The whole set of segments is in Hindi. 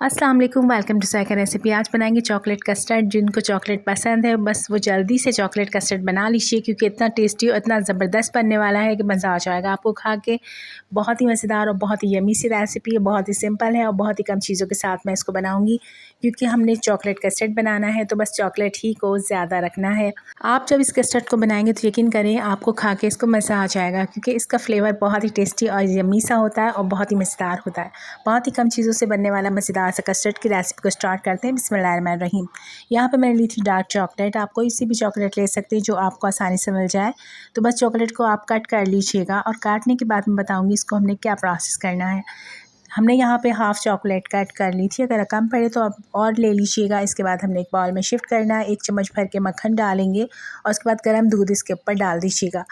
अस्सलाम वालेकुम, वेलकम टू साइका रेसिपी। आज बनाएंगे चॉकलेट कस्टर्ड। जिनको चॉकलेट पसंद है बस वो जल्दी से चॉकलेट कस्टर्ड बना लीजिए, क्योंकि इतना टेस्टी और इतना ज़बरदस्त बनने वाला है कि मज़ा आ जाएगा आपको खा के। बहुत ही मज़ेदार और बहुत ही यमी सी रेसिपी है, बहुत ही सिंपल है और बहुत ही कम चीज़ों के साथ मैं इसको बनाऊँगी, क्योंकि हमने चॉकलेट कस्टर्ड बनाना है तो बस चॉकलेट ही को ज़्यादा रखना है। आप जब इस कस्टर्ड को बनाएंगे तो यकीन करें आपको खा के इसको मज़ा आ जाएगा, क्योंकि इसका फ्लेवर बहुत ही टेस्टी और यमी सा होता है और बहुत ही मज़ेदार होता है। बहुत ही कम चीज़ों से बनने वाला मज़ेदार सा कस्टर्ड की रेसिपी को स्टार्ट करते हैं। बिस्मिल्लाहिर्रहमानिर्रहीम। यहाँ पे मैंने ली थी डार्क चॉकलेट। आप कोई सी भी चॉकलेट ले सकते हैं जो आपको आसानी से मिल जाए। तो बस चॉकलेट को आप कट कर लीजिएगा और काटने के बाद मैं बताऊँगी इसको हमने क्या प्रोसेस करना है। हमने यहाँ पे हाफ़ चॉकलेट कट कर ली थी, अगर कम पड़े तो आप और ले लीजिएगा। इसके बाद हमने एक बाउल में शिफ्ट करना है, 1 चम्मच भर के मक्खन डालेंगे और उसके बाद गर्म दूध इसके ऊपर डाल दीजिएगा।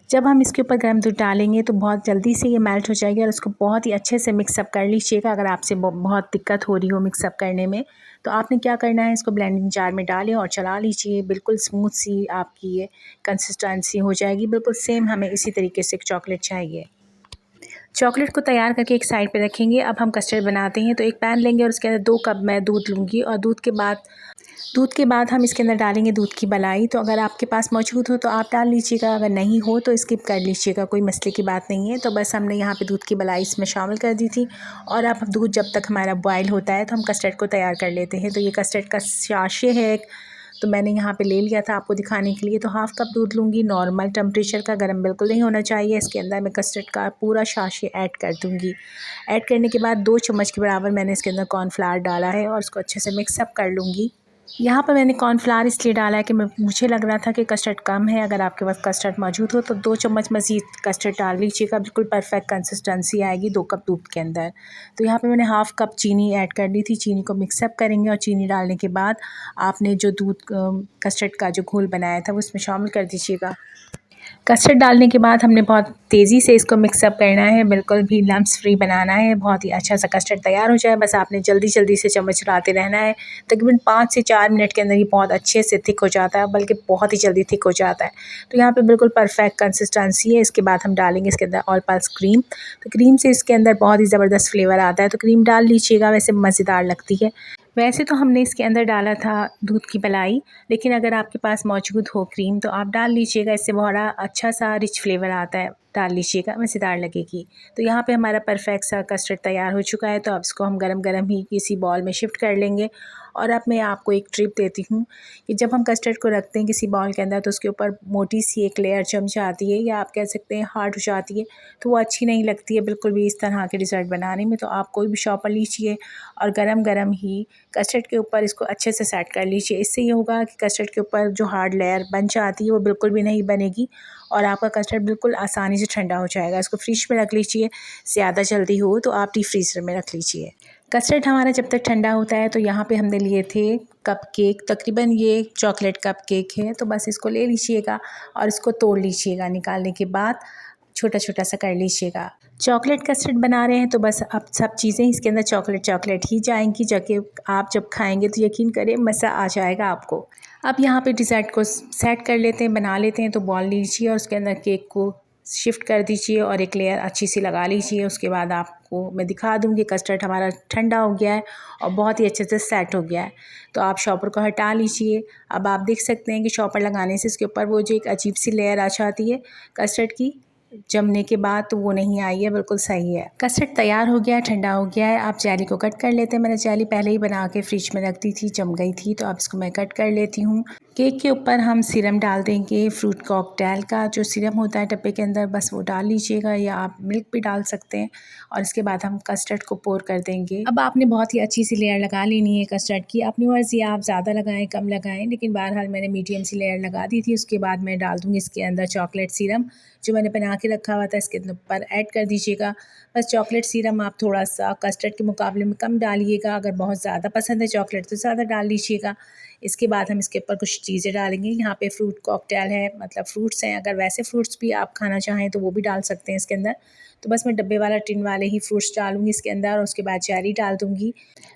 जब हम इसके ऊपर गर्म दूध डालेंगे तो बहुत जल्दी से ये मेल्ट हो जाएगी और इसको बहुत ही अच्छे से मिक्सअप कर लीजिएगा। अगर आपसे बहुत दिक्कत हो रही हो मिक्सअप करने में तो आपने क्या करना है, इसको ब्लेंडिंग जार में डालें और चला लीजिए। बिल्कुल स्मूथ सी आपकी ये कंसिस्टेंसी हो जाएगी। बिल्कुल सेम हमें इसी तरीके से चॉकलेट चाहिए। चॉकलेट को तैयार करके एक साइड पे रखेंगे। अब हम कस्टर्ड बनाते हैं। तो एक पैन लेंगे और उसके अंदर 2 कप मैं दूध लूँगी और दूध के बाद हम इसके अंदर डालेंगे दूध की मलाई। तो अगर आपके पास मौजूद हो तो आप डाल लीजिएगा, अगर नहीं हो तो स्किप कर लीजिएगा, कोई मसले की बात नहीं है। तो बस हमने यहाँ पे दूध की मलाई इसमें शामिल कर दी थी और अब दूध जब तक हमारा बॉयल होता है तो हम कस्टर्ड को तैयार कर लेते हैं। तो ये कस्टर्ड का साशे है एक, तो मैंने यहाँ पे ले लिया था आपको दिखाने के लिए। तो हाफ़ कप दूध लूँगी, नॉर्मल टेम्परेचर का, गर्म बिल्कुल नहीं होना चाहिए। इसके अंदर मैं कस्टर्ड का पूरा साशे ऐड कर दूँगी। ऐड करने के बाद 2 चम्मच के बराबर मैंने इसके अंदर कॉर्नफ्लावर डाला है और उसको अच्छे से मिक्सअप कर लूँगी। यहाँ पर मैंने कॉर्नफ्लावर इसलिए डाला है कि मुझे लग रहा था कि कस्टर्ड कम है। अगर आपके पास कस्टर्ड मौजूद हो तो 2 चम्मच मज़ीद कस्टर्ड डाल लीजिएगा, बिल्कुल परफेक्ट कंसिस्टेंसी आएगी 2 कप दूध के अंदर। तो यहाँ पे मैंने हाफ़ कप चीनी ऐड कर ली थी। चीनी को मिक्सअप करेंगे और चीनी डालने के बाद आपने जो दूध कस्टर्ड का जो घोल बनाया था वो इसमें शामिल कर दीजिएगा। कस्टर्ड डालने के बाद हमने बहुत तेज़ी से इसको मिक्सअप करना है, बिल्कुल भी लम्प्स फ्री बनाना है। बहुत ही अच्छा सा कस्टर्ड तैयार हो जाए, बस आपने जल्दी जल्दी से चम्मच चलाते रहना है। तकरीबन 5 से 4 मिनट के अंदर ये बहुत अच्छे से थिक हो जाता है, बल्कि बहुत ही जल्दी थिक हो जाता है। तो यहाँ पे बिल्कुल परफेक्ट कंसिस्टेंसी है। इसके बाद हम डालेंगे इसके अंदर ऑल पर्पस क्रीम। तो क्रीम से इसके अंदर बहुत ही ज़बरदस्त फ्लेवर आता है, तो क्रीम डाल लीजिएगा, वैसे मज़ेदार लगती है। वैसे तो हमने इसके अंदर डाला था दूध की मलाई, लेकिन अगर आपके पास मौजूद हो क्रीम तो आप डाल लीजिएगा, इससे बड़ा अच्छा सा रिच फ्लेवर आता है, डाल लीजिएगा, मज़ेदार लगेगी। तो यहाँ पे हमारा परफेक्ट सा कस्टर्ड तैयार हो चुका है। तो अब इसको हम गरम गरम ही किसी बॉल में शिफ्ट कर लेंगे। और अब मैं आपको एक ट्रिप देती हूँ कि जब हम कस्टर्ड को रखते हैं किसी बॉल के अंदर तो उसके ऊपर मोटी सी एक लेयर जम जाती है, या आप कह सकते हैं हार्ड हो जाती है, तो वो अच्छी नहीं लगती है बिल्कुल भी इस तरह के डिज़र्ट बनाने में। तो आप कोई भी शॉपर लीजिए और गरम गरम ही कस्टर्ड के ऊपर इसको अच्छे से सेट कर लीजिए। इससे ये होगा कि कस्टर्ड के ऊपर जो हार्ड लेयर बन जाती है वो बिल्कुल भी नहीं बनेगी और आपका कस्टर्ड बिल्कुल आसानी से ठंडा हो जाएगा। इसको फ्रिज में रख लीजिए, ज़्यादा जल्दी हो तो आप डीप फ्रीज़र में रख लीजिए। कस्टर्ड हमारा जब तक ठंडा होता है तो यहाँ पे हमने लिए थे कप केक, तकरीबन ये चॉकलेट कप केक है। तो बस इसको ले लीजिएगा और इसको तोड़ लीजिएगा, निकालने के बाद छोटा छोटा सा कर लीजिएगा। चॉकलेट कस्टर्ड बना रहे हैं तो बस अब सब चीज़ें इसके अंदर चॉकलेट चॉकलेट ही जाएंगी, जाके आप जब खाएंगे तो यकीन करें मज़ा आ जाएगा आपको। अब यहाँ पे डिज़र्ट को सेट कर लेते हैं, बना लेते हैं। तो बॉल लीजिए और उसके अंदर केक को शिफ्ट कर दीजिए और एक लेयर अच्छी सी लगा लीजिए। उसके बाद आपको मैं दिखा दूँगी कस्टर्ड हमारा ठंडा हो गया है और बहुत ही अच्छे से सेट हो गया है। तो आप शॉपर को हटा लीजिए। अब आप देख सकते हैं कि शॉपर लगाने से इसके ऊपर वो जो एक अजीब सी लेयर आ जाती है कस्टर्ड की जमने के बाद, तो वो नहीं आई है, बिल्कुल सही है। कस्टर्ड तैयार हो गया है, ठंडा हो गया है। आप जेली को कट कर लेते हैं। मैंने जेली पहले ही बना के फ्रिज में रख दी थी, जम गई थी, तो अब इसको मैं कट कर लेती हूँ। केक के ऊपर हम सिरम डाल देंगे, फ्रूट कॉकटेल का जो सिरम होता है डब्बे के अंदर, बस वो डाल लीजिएगा, या आप मिल्क भी डाल सकते हैं। और इसके बाद हम कस्टर्ड को पोर कर देंगे। अब आपने बहुत ही अच्छी सी लेयर लगा लेनी है कस्टर्ड की, अपनी मर्ज़ी, आप ज़्यादा लगाएं कम लगाएं, लेकिन बहरहाल मैंने मीडियम सी लेयर लगा दी थी। उसके बाद मैं डाल दूँगी इसके अंदर चॉकलेट सिरम जो मैंने बना के रखा हुआ था, इसके ऊपर ऐड कर दीजिएगा। बस चॉकलेट सिरम आप थोड़ा सा कस्टर्ड के मुकाबले में कम डालिएगा, अगर बहुत ज़्यादा पसंद है चॉकलेट तो ज़्यादा डाल लीजिएगा। इसके बाद हम इसके ऊपर कुछ चीज़ें डालेंगे। यहाँ पे फ्रूट कॉकटेल है, मतलब फ्रूट्स हैं, अगर वैसे फ्रूट्स भी आप खाना चाहें तो वो भी डाल सकते हैं इसके अंदर। तो बस मैं डब्बे वाला टिन वाले ही फ्रूट्स डालूँगी इसके अंदर और उसके बाद चेरी डाल दूँगी।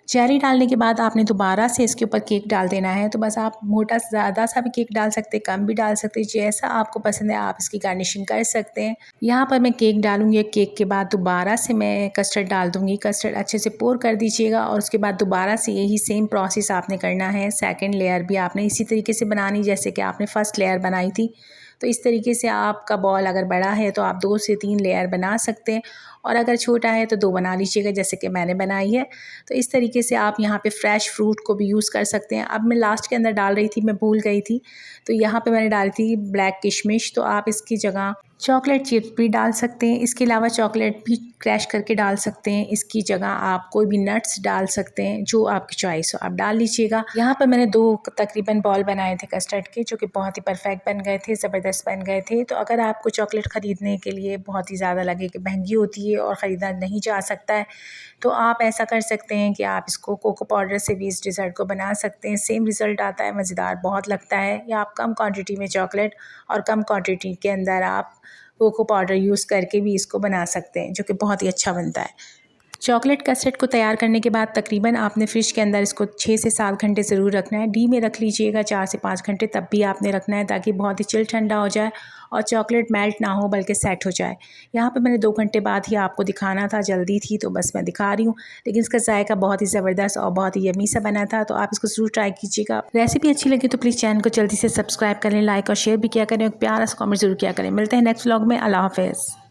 चेरी डालने के बाद आपने दोबारा से इसके ऊपर केक डाल देना है। तो बस आप मोटा ज़्यादा सा भी केक डाल सकते हैं, कम भी डाल सकते हैं, जैसा आपको पसंद है आप इसकी गार्निशिंग कर सकते हैं। यहाँ पर मैं केक डालूँगी, केक के बाद दोबारा दोबारा से मैं कस्टर्ड डाल दूँगी। कस्टर्ड अच्छे से पोर कर दीजिएगा और उसके बाद दोबारा से यही सेम प्रोसेस आपने करना है। सेकंड लेयर भी आपने इसी तरीके से बनानी जैसे कि आपने फ़र्स्ट लेयर बनाई थी। तो इस तरीके से आपका बॉल अगर बड़ा है तो आप 2 से 3 लेयर बना सकते हैं और अगर छोटा है तो 2 बना लीजिएगा जैसे कि मैंने बनाई है। तो इस तरीके से आप यहाँ पे फ्रेश फ्रूट को भी यूज़ कर सकते हैं। अब मैं लास्ट के अंदर डाल रही थी, मैं भूल गई थी, तो यहाँ पे मैंने डाली थी ब्लैक किशमिश, तो आप इसकी जगह चॉकलेट चिप भी डाल सकते हैं। इसके अलावा चॉकलेट भी क्रैश करके डाल सकते हैं। इसकी जगह आप कोई भी नट्स डाल सकते हैं, जो आपकी चॉइस हो आप डाल लीजिएगा। यहाँ पर मैंने 2 तकरीबन बॉल बनाए थे कस्टर्ड के, जो कि बहुत ही परफेक्ट बन गए थे, ज़बरदस्त बन गए थे। तो अगर आपको चॉकलेट ख़रीदने के लिए बहुत ही ज़्यादा लगे कि महंगी होती है और ख़रीदा नहीं जा सकता है, तो आप ऐसा कर सकते हैं कि आप इसको कोको पाउडर से भी इस डिज़र्ट को बना सकते हैं। सेम रिज़ल्ट आता है, मज़ेदार बहुत लगता है। या आप कम क्वांटिटी में चॉकलेट और कम क्वांटिटी के अंदर आप कोको पाउडर यूज़ करके भी इसको बना सकते हैं, जो कि बहुत ही अच्छा बनता है। चॉकलेट कस्टर्ड को तैयार करने के बाद तकरीबन आपने फ्रिज के अंदर इसको 6 से 7 घंटे ज़रूर रखना है। डी में रख लीजिएगा 4 से 5 घंटे, तब भी आपने रखना है ताकि बहुत ही चिल ठंडा हो जाए और चॉकलेट मेल्ट ना हो बल्कि सेट हो जाए। यहाँ पे मैंने 2 घंटे बाद ही आपको दिखाना था, जल्दी थी तो बस मैं दिखा रही हूँ, लेकिन इसका जायका बहुत ही ज़बरदस्त और बहुत ही यम्मी सा बना था। तो आप इसको ज़रूर ट्राई कीजिएगा। रेसिपी अच्छी लगी तो प्लीज़ चैनल को जल्दी से सब्सक्राइब करें, लाइक और शेयर भी किया करें, प्यारा सा कमेंट ज़रूर किया करें। मिलते हैं नेक्स्ट व्लॉग में। अल्लाह हाफ़िज़।